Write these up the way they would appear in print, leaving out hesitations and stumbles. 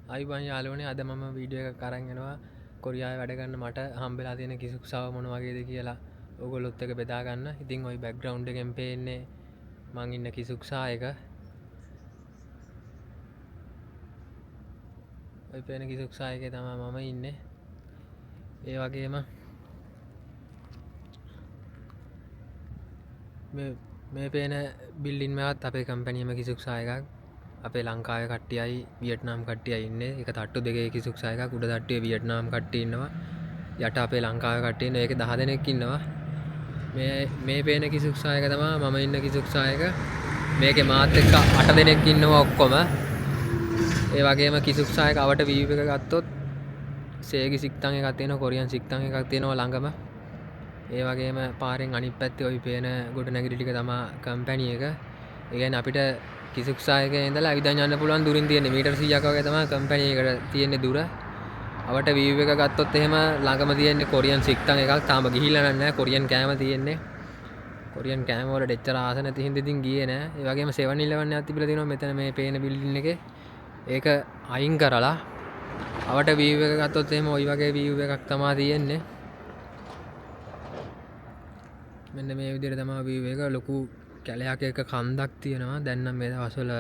අයිබන් යාලුවනේ අද මම වීඩියෝ එකක් අරන් එනවා කොරියාවේ වැඩ කරන මට හම්බෙලා තියෙන කිසුක්සාව මොන වගේද කියලා ඕගොල්ලොත් එක්ක බෙදා ගන්න. ඉතින් ওই බෑග්ග්‍රවුන්ඩ් එකෙන් පේන්නේ මං ඉන්න කිසුක්සා එක. ওই පේන කිසුක්සා එකේ තමයි මම ඉන්නේ. ඒ වගේම මේ පේන බිල්ඩින් එකත් අපේ කම්පැනියේම කිසුක්සා එකක්. අපේ ලංකාවේ කට්ටියයි වියට්නාම් කට්ටියයි ඉන්නේ. එක තට්ටු දෙකේ කිසුක්සා එකක්. උඩ තට්ටුවේ වියට්නාම් කට්ටිය ඉන්නවා. යට අපේ ලංකාවේ කට්ටිය ඉන්නවා. ඒකේ 10 දෙනෙක් ඉන්නවා. මේ පේන කිසුක්සා එක තමයි මම ඉන්න කිසුක්සා එක. මේකේ මාත් එක්ක 8 දෙනෙක් ඉන්නවා ඔක්කොම. ඒ වගේම කිසුක්සා එක අවට වීව් එක ගත්තොත් සේගි සික්තන් එකක් තියෙනවා, කොරියන් සික්තන් එකක් තියෙනවා ළඟම. ඒ වගේම පාරෙන් අනිත් පැත්තේ ওই පේන ගොඩනැගිලි ටික තමයි කම්පැනි එක. ඒ කියන්නේ අපිට කිසුක්සා එකේ ඉඳලා ඇවිදන් යන්න පුළුවන් දුරින් තියෙන්නේ මීටර් 100ක් වගේ තමයි කම්පැනි එකට තියෙන්නේ දුර. අවට වීව් එක ගත්තොත් එහෙම ළඟම තියෙන්නේ කොරියන් සික්තන් එකක්. තාම ගිහිල්ලා නැහැ. කොරියන් කෑම තියෙන්නේ. කොරියන් කෑම වලට එච්චර ආස නැති හින්දා ඉතින් ගියේ නෑ. ඒ වගේම 7-11 එකක් තිබිලා තියෙනවා මෙතන මේ පේන බිල්ඩින් එකේ. ඒක අයින් කරලා අවට වීව් එක ගත්තොත් එහෙම ওই වගේ වීව් එකක් තමයි තියෙන්නේ. මෙන්න මේ විදිහට තමයි වීව් එක. ලොකු කැලයක් එක කන්දක් තියෙනවා. දැන් නම් මේ දවස්වල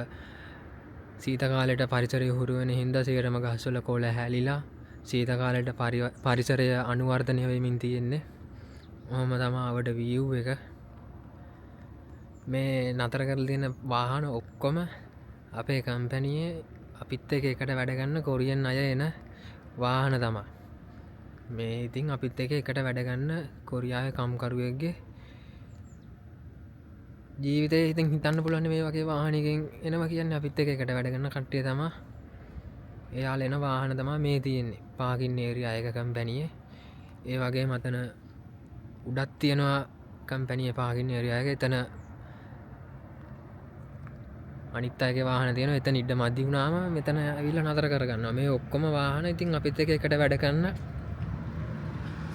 සීත කාලේට පරිසරය හුරු වෙන හින්දා සේරම ගස්වල කොළ හැලිලා සීත කාලේට පරිසරය අනුවර්ධනය වෙමින් තියෙන්නේ. ඔහොම තමයි අවට වීව් එක. මේ නතර කරලා තියෙන වාහන ඔක්කොම අපේ කම්පැනියේ අපිත් එකට වැඩ ගන්න කොරියන් අය එන වාහන තමයි. මේ ඉතින් අපිත් එකට වැඩ ගන්න කොරියාවේ කම්කරුවෙක්ගේ ජීවිතේ ඉතින් හිතන්න පුළුවන් මේ වගේ වාහනයකින් එනවා කියන්නේ අපිත් එකට වැඩ ගන්න කට්ටිය තමයි. එයාලා එන වාහන තමයි මේ තියෙන්නේ. පාකින් ඒරියා එක කම්පැනියේ. ඒ වගේම අතන උඩක් තියෙනවා කම්පැනියේ පාකින් ඒරියා එක. එතන අනිත් අයගේ වාහන තියෙනවා. එතන ඉඩ මදි වුණාම මෙතන ඇවිල්ලා නතර කරගන්නවා. මේ ඔක්කොම වාහන ඉතින් අපිත් එකට වැඩ කරන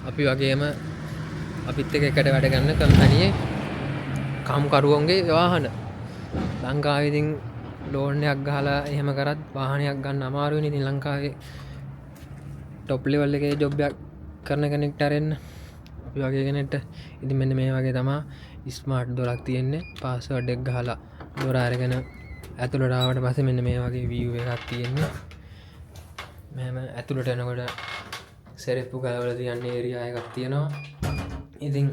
අපි වගේම අපිත් එකට වැඩ ගන්න කම්පැනියේ කම්කරුවන්ගේ වාහන. ලංකාවේ ඉතින් ලෝන් එකක් ගහලා එහෙම කරත් වාහනයක් ගන්න අමාරුයිනේ. ඉතින් ලංකාවේ টොප් ලෙවල් එකේ ජොබ් එකක් කරන කෙනෙක්ට අරෙන්න අපි වගේ කෙනෙක්ට ඉතින් මෙන්න මේ වගේ තමයි ස්මාර්ට් දොරක් තියෙන්නේ. පාස්වර්ඩ් එක ගහලා දොර අරගෙන ඇතුළට ආවට පස්සේ මෙන්න මේ වගේ view එකක් තියෙන්නේ. මෙහෙම ඇතුළට එනකොට සෙරෙප්පු ගලවලා තියන්නේ ඒරියා එකක් තියෙනවා. ඉතින්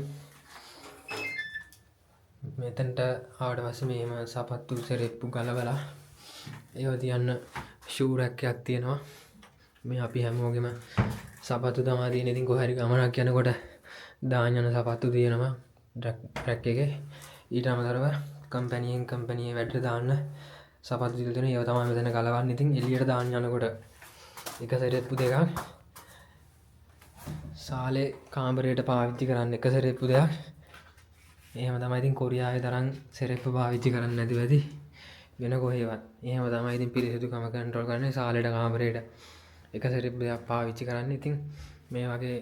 මෙතනට ආවට පස්සේ මෙහෙම සපත්තු සෙරෙප්පු ගලවලා ඒව තියන්න ෂූ රැක් එකක් තියෙනවා. මේ අපි හැමෝගෙම සපත්තු තමයි තියෙන්නේ. ඉතින් කොහේ හරි ගමනක් යනකොට දාන්න යන සපත්තු තියෙනවා රැක් එකේ. ඊට අමතරව කම්පැනියෙන් කම්පැනියේ වැඩට දාන්න සපත්තු තියලා තියෙනවා. ඒව තමයි මෙතන ගලවන්නේ. ඉතින් එළියට දාන්න යනකොට එක සෙරෙප්පු දෙකක් සාලේ කාමරයට පාවිච්චි කරන්න එක සෙරෙප්පු දෙකක්. එහෙම තමයි ඉතින් කොරියාවේ තරම් සෙරෙප්පු පාවිච්චි කරන්න නැතිව ඇති වෙන කොහෙවත්. එහෙම තමයි ඉතින් පිරිසිදුකම කන්ට්‍රෝල් කරන්නේ සාලේට කාමරයට එක සෙරෙප්පු දෙකක් පාවිච්චි කරන්න. ඉතින් මේ වගේ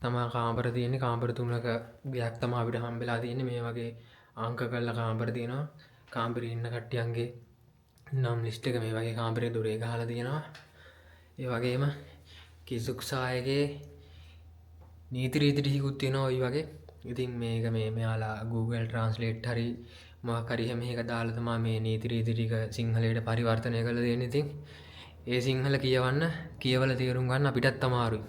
තමයි කාමර තියෙන්නේ. කාමර තුනක ගයක් තමයි අපිට හම්බෙලා තියෙන්නේ. මේ වගේ අංක කරලා කාමර තියෙනවා. කාමරේ ඉන්න කට්ටියන්ගේ නම් ලිස්ට් එක මේ වගේ කාමරේ දොරේ ගහලා තියෙනවා. ඒ වගේම කිසුක්සායගේ නීති රීති ටිකකුත් තියෙනවා ওই වගේ. ඉතින් මේක මෙයාලා Google Translate හරි මොකක් හරි එහෙම එකක දාලා තමයි මේ නීති රීති ටික සිංහලයට පරිවර්තනය කරලා දෙන්නේ. ඉතින් ඒ සිංහල කියවලා තේරුම් ගන්න අපිටත් අමාරුයි.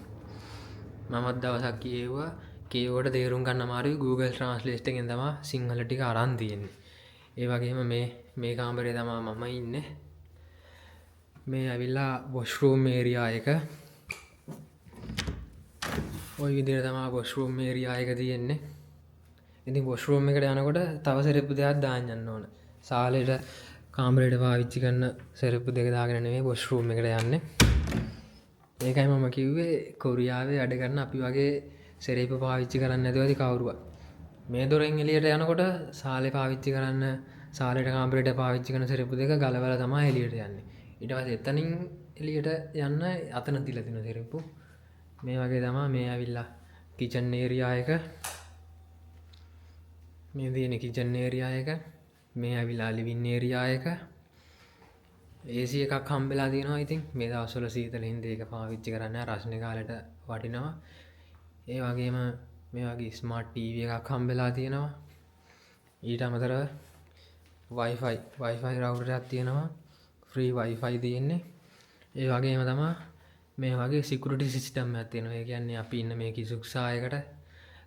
මමත් දවසක් කියෙව්වා. කියවුවට තේරුම් ගන්න අමාරුයි. Google Translate එකෙන් තමයි සිංහල ටික අරන් තියෙන්නේ. ඒ වගේම මේ කාමරේ තමයි මම ඉන්නේ. මේ ඇවිල්ලා වොෂ්රූම් ඒරියා එක. ওই විදිහට තමයි වොෂ්රූම් ඒරියා එක තියෙන්නේ. ඉතින් වොෂ්රූම් එකට යනකොට තව සෙරෙප්පු දෙකක් දාන්න යන්න ඕන. සාලේට කාමරේට පාවිච්චි කරන සෙරෙප්පු දෙක දාගෙන නෙමෙයි වොෂ්රූම් එකට යන්නේ. ඒකයි මම කිව්වේ කොරියාවේ වැඩ කරන අපි වගේ සෙරෙප්පු පාවිච්චි කරන්නේ නැතුව ඇති කවුරුවත්. මේ දොරෙන් එළියට යනකොට සාලේ පාවිච්චි කරන්න සාලේට කාමරේට පාවිච්චි කරන සෙරෙප්පු දෙක ගලවලා තමයි එළියට යන්නේ. ඊට පස්සේ එතනින් එළියට යන්න අතන තියලා තියෙන සෙරෙප්පු මේ වගේ තමයි. මේ ඇවිල්ලා කිචන් ඒරියා එක. මේ තියෙන කිචන් ඒරියා එක. මේ ඇවිල්ලා ලිවින් ඒරියා එක. AC එකක් හම්බෙලා තියෙනවා. ඉතින් මේ දවස්වල සීතල හින්දා ඒක පාවිච්චි කරන්න රස්නේ කාලෙට වටිනවා. ඒ වගේම මේ වගේ ස්මාර්ට් TV එකක් හම්බෙලා තියෙනවා. ඊට අමතරව Wi-Fi router එකක් තියෙනවා. free Wi-Fi තියෙන්නේ. ඒ වගේම තමයි මේ වගේ security system එකක් තියෙනවා. ඒ කියන්නේ අපි ඉන්න මේ කිසුක්සායකට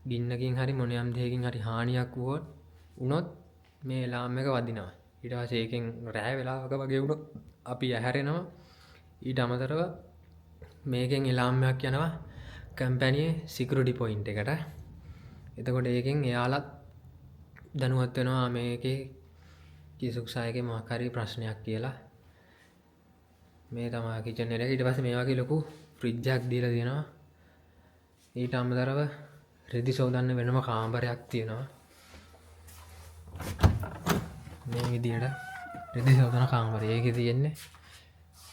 ගින්නකින් හරි මොනියම් දෙයකින් හරි හානියක් වුණොත් මේ alarm එක වදිනවා. ඊට පස්සේ ඒකෙන් රෑ වෙලාවක වගේ වුණොත් අපි ඇහැරෙනවා. ඊට අමතරව මේකෙන් alarm එකක් යනවා කම්පැනියේ security point එකට. එතකොට ඒකෙන් එයාලත් දැනුවත් වෙනවා මේකේ කිසුක්සායකේ මොකක් හරි ප්‍රශ්නයක් කියලා. මේ තමයි කිචන් එක. ඊට පස්සේ මේ වගේ ලොකු ෆ්‍රිජ් එකක් දීලා තියෙනවා. ඊට අමතරව රෙදි සෝදන්න වෙනම කාමරයක් තියෙනවා. මේ විදියට රෙදි සෝදන කාමරය. ඒකේ තියෙන්නේ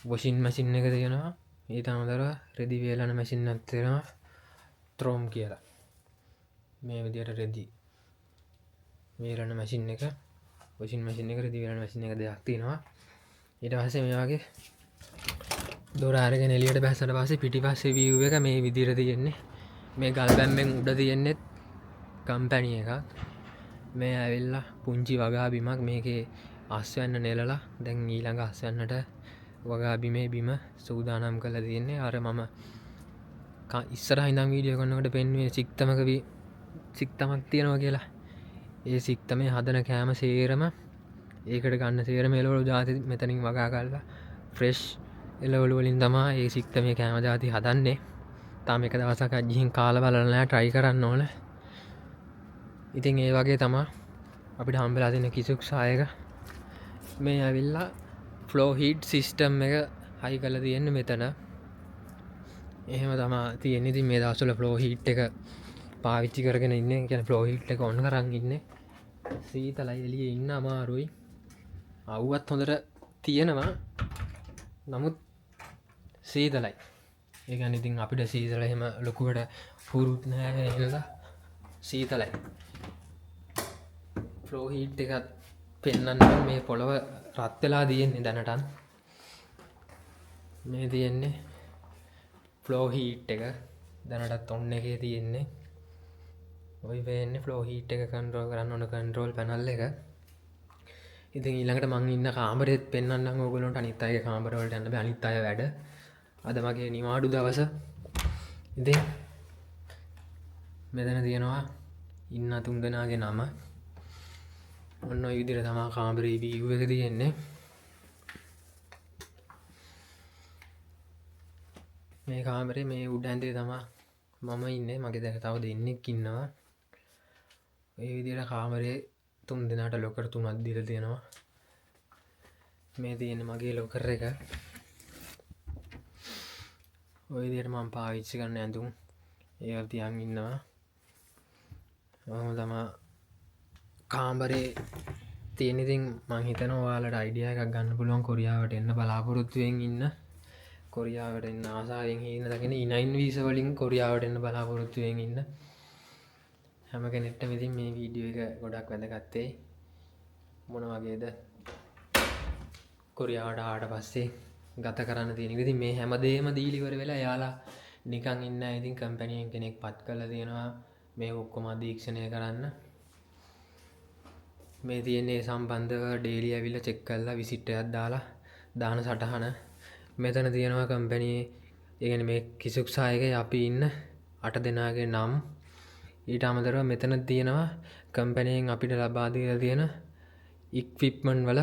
වොෂින් මැෂින් එක තියෙනවා. ඊට අමතරව රෙදි වේලන මැෂින් එකක් තියෙනවා. ත්‍රෝම් කියලා. මේ විදියට රෙදි වේලන මැෂින් එක, වොෂින් මැෂින් එක, රෙදි වේලන මැෂින් එක දෙකක් තියෙනවා. ඊට පස්සේ මේ වගේ දොර අරගෙන එළියට බැස්සට පස්සේ පිටිපස්සේ view එක මේ විදියට තියෙන්නේ. මේ ගල් බැම්මෙන් උඩ තියෙන්නේ කම්පැනි එකක්. මේ ඇවිල්ලා පුංචි වගා බිමක් මේකේ අස්වැන්න නෙලලා දැන් ඊළඟ අස්වැන්නට වගා බිමේ බිම සූදානම් කරලා තියෙන්නේ. අර මම ඉස්සරහින් ඉඳන් වීඩියෝ කරනකොට පෙන්වුවේ සික්තමක් තියෙනවා කියලා. ඒ සික්තමේ හදන කෑම සේරම ඒකට ගන්න සේරම එළවලු ಜಾති මෙතනින් වගා කරලා ෆ්‍රෙෂ් එළවලු වලින් තමයි ඒ සික්තමේ කෑම ಜಾති හදන්නේ. තාම එක දවසක් ගිහින් කාලා බලලා නැහැ, try කරන්න ඕනේ. ඉතින් ඒ වගේ තමයි අපිට හම්බෙලා තියෙන කිසුක්සායක. මේ ඇවිල්ලා ෆ්ලෝ හීට් සිස්ටම් එක හයි කරලා තියෙන්නේ මෙතන. එහෙම තමයි තියෙන්නේ. ඉතින් මේ දවස්වල ෆ්ලෝ හීට් එක පාවිච්චි කරගෙන ඉන්නේ. කියන්නේ ෆ්ලෝ හීට් එක ඔන් කරන් ඉන්නේ. සීතලයි එළියේ ඉන්න අමාරුයි. අවුවත් හොඳට තියෙනවා. නමුත් සීතලයි. ඒ කියන්නේ ඉතින් අපිට සීතල එහෙම ලොකුවට පුරුත් නැහැ නේද? සීතලයි. ෆ්ලෝ හීට් එකත් පෙන්වන්න මේ පොළව රත් වෙලා තියෙන්නේ දැනටත්. මේ තියෙන්නේ ෆ්ලෝ හීට් එක. දැනටත් ඔන් එකේ තියෙන්නේ. ඔය වෙන්නේ ෆ්ලෝ හීට් එක කන්ට්‍රෝල් කරන්න ඕන කන්ට්‍රෝල් පැනල් එක. ඉතින් ඊළඟට මං ඉන්න කාමරෙත් පෙන්වන්නම් ඕගොල්ලන්ට. අනිත් අයගේ කාමර වලට යන්න බෑ, අනිත් අය වැඩ. අද මගේ නිවාඩු දවස. ඉතින් මෙතන තියෙනවා ඉන්න තුන් දෙනාගේ නම. ඔන්න ඔය විදිහට තමයි කාමරේ view එක තියෙන්නේ. මේ කාමරේ මේ උඩ ඇඳේ තමයි මම ඉන්නේ. මගේ දැන් තව දෙන්නෙක් ඉන්නවා. මේ විදිහට කාමරේ තුන් දෙනාට ලොකර් තුනක් දීලා තියෙනවා. මේ තියෙන්නේ මගේ ලොකර් එක. ඔය විදිහට මම පාවිච්චි කරන ඇඳුම් ඒවා තියන් ඉන්නවා. ඔහොම තමයි කාමරේ තියෙන. ඉතින් මං හිතනවා ඔයාලට අයිඩියා එකක් ගන්න පුළුවන් කොරියාවට එන්න බලාපොරොත්තු වෙමින් ඉන්න. කොරියාවට එන්න ආසාවෙන් ඉන්න දකින E9 වීසා වලින් කොරියාවට එන්න බලාපොරොත්තු වෙමින් ඉන්න හැම කෙනෙක්ටම ඉතින් මේ වීඩියෝ එක ගොඩක් වැදගත් වෙයි. මොන වගේද කොරියාවට ආවට පස්සේ ගත කරන්න තියෙන. ඉතින් මේ හැමදේම දීලා ඉවර වෙලා එයාලා නිකන් ඉන්න. ඉතින් කම්පැනි කෙනෙක් පත් කරලා තියෙනවා මේ ඔක්කොම අධීක්ෂණය කරන්න. මේ තියෙන්නේ සම්බන්ධව ඩේලි ඇවිල්ලා චෙක් කරලා විසිට් එකක් දාලා දාන සටහන. මෙතන තියෙනවා කම්පැනි ඒ කියන්නේ මේ කිසුක්සායකේ අපි ඉන්න 8 දෙනාගේ නම්. ඊට අමතරව මෙතන තියෙනවා කම්පැනියෙන් අපිට ලබා දීලා තියෙන ඉක්විප්මන්ට් වල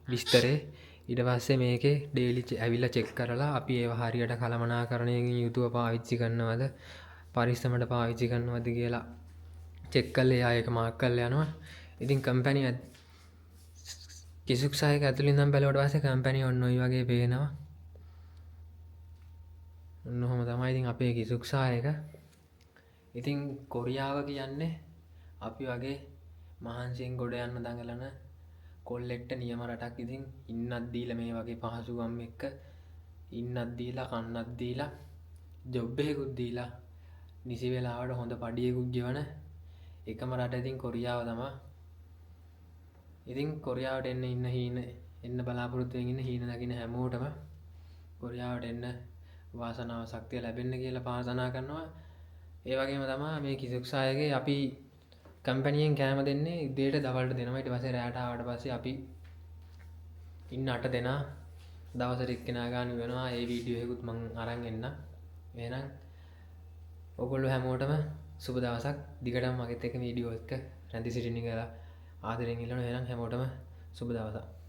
විස්තරේ. ඊට පස්සේ මේකේ ඩේලි ඇවිල්ලා චෙක් කරලා අපි ඒවා හරියට කළමනාකරණයකින් යුතුව පාවිච්චි කරනවද, පරිස්සමට පාවිච්චි කරනවද කියලා චෙක් කරලා එයා ඒක මාක් කරලා යනවා. ඉතින් කම්පැනි කිසුක්සායක ඇතුළේ ඉඳන් බැලුවට පස්සේ කම්පැනි ඔන්න ඔය වගේ පේනවා. ඔන්න ඔහොම තමයි ඉතින් අපේ කිසුක්සායක. ඉතින් කොරියාව කියන්නේ අපි වගේ මහන්සියෙන් ගොඩ යන්න දඟලන කොල්ලෙක්ට නියම රටක්. ඉතින් ඉන්නත් දීලා මේ වගේ පහසුකම් එක්ක ඉන්නත් දීලා කන්නත් දීලා ජොබ් එකකුත් දීලා නිසි වෙලාවට හොඳ පඩියකුත් ගෙවන එකම රට ඉතින් කොරියාව තමයි. ඉතින් කොරියාවට එන්න ඉන්න හීන එන්න බලාපොරොත්තුවෙන් ඉන්න හීන දකින්න හැමෝටම කොරියාවට එන්න වාසනාව ශක්තිය ලැබෙන්න කියලා ප්‍රාර්ථනා කරනවා. ඒ වගේම තමයි මේ කිසුක්සායගේ අපි කම්පැනියෙන් කෑම දෙන්නේ උදේට දවල්ට දෙනවා. ඊට පස්සේ රැට ආවට පස්සේ අපි ඉන්න 8 දෙනා දවසට එක්කෙනා ගන්න වෙනවා. ඒ වීඩියෝ එකකුත් මම අරන් එන්න. එහෙනම් ඔයගොල්ලෝ හැමෝටම සුබ දවසක්. දිගටම මගෙත් එක්ක වීඩියෝ එක රැඳි සිටින්න කියලා ආදරෙන් ඉල්ලනවා. එහෙනම් හැමෝටම සුබ දවසක්.